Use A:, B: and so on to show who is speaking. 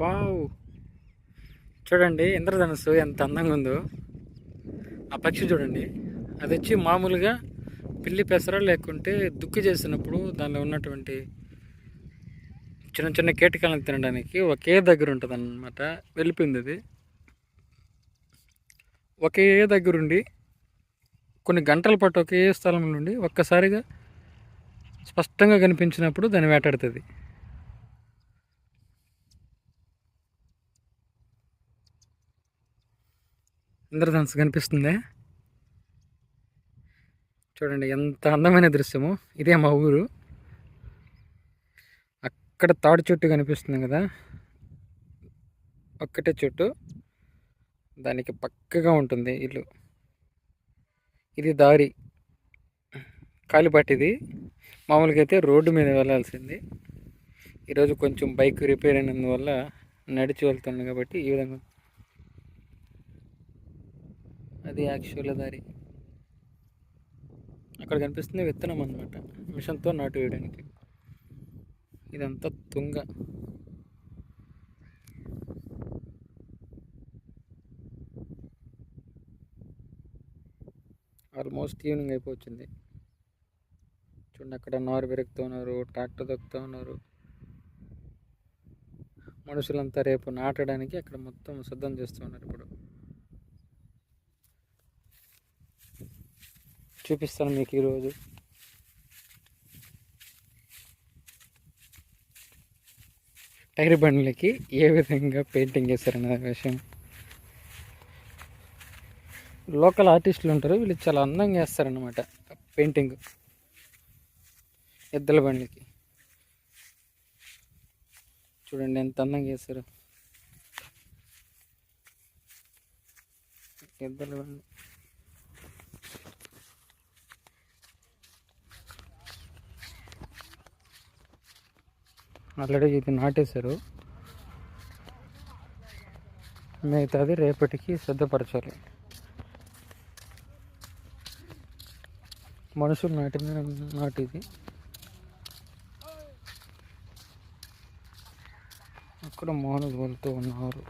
A: Wow! చూడండి ఇంద్రధనుస్సు ఎంత అందంగా ఉందో. ఆ పక్షి చూడండి. అది వచ్చి మామూలుగా పిల్లి పెసర లేకుంటే దుక్కి చేసినప్పుడు దానిలో ఉన్నటువంటి చిన్న చిన్న కీటకాలను తినడానికి ఒకే దగ్గర ఉంటుంది అన్నమాట. వెళ్ళిపోయింది అది. ఒకే దగ్గరుండి కొన్ని గంటల పాటు ఒకే స్థలం నుండి ఒక్కసారిగా స్పష్టంగా కనిపించినప్పుడు దాన్ని వేటాడుతుంది. ఇంద్రధనుస్సు కనిపిస్తుందే. చూడండి ఎంత అందమైన దృశ్యము. ఇదే మా ఊరు. అక్కడ తాడి చెట్టు కనిపిస్తుంది కదా, ఒక్కటే చెట్టు, దానికి పక్కగా ఉంటుంది ఇల్లు. ఇది దారి, కాలిబాటిది. మామూలుగా అయితే రోడ్డు మీద వెళ్ళాల్సింది. ఈరోజు కొంచెం బైక్ రిపేర్ అయినందువల్ల నడిచి వెళ్తున్నాను కాబట్టి ఈ విధంగా. అది యాక్చువల్ దారి. అక్కడ కనిపిస్తుంది విత్తనం అన్నమాట, మిషన్తో నాటు వేయడానికి. ఇదంతా తుంగ. ఆల్మోస్ట్ ఈవినింగ్ అయిపోతుంది. చూడండి అక్కడ నారు పెరుగుతూ ఉన్నారు, ట్రాక్టర్ దొక్కుతూ ఉన్నారు. మనుషులంతా రేపు నాటడానికి అక్కడ మొత్తం సిద్ధం చేస్తూ ఉన్నారు. ఇప్పుడు చూపిస్తాను మీకు ఈరోజు. టైర్ బండ్లకి ఏ విధంగా పెయింటింగ్ చేశారనే విషయం. లోకల్ ఆర్టిస్టులు ఉంటారు, వీళ్ళు చాలా అందంగా వేస్తారనమాట పెయింటింగ్ ఎద్దుల బండ్లకి. చూడండి ఎంత అందంగా వేస్తారు ఎద్దుల బండి. ఆల్రెడీ ఇది నాటేశారు, మిగతాది రేపటికి సిద్ధపరచాలి. మనుషులు నాటిది. అక్కడ మానులు వెళ్తూ ఉన్నారు.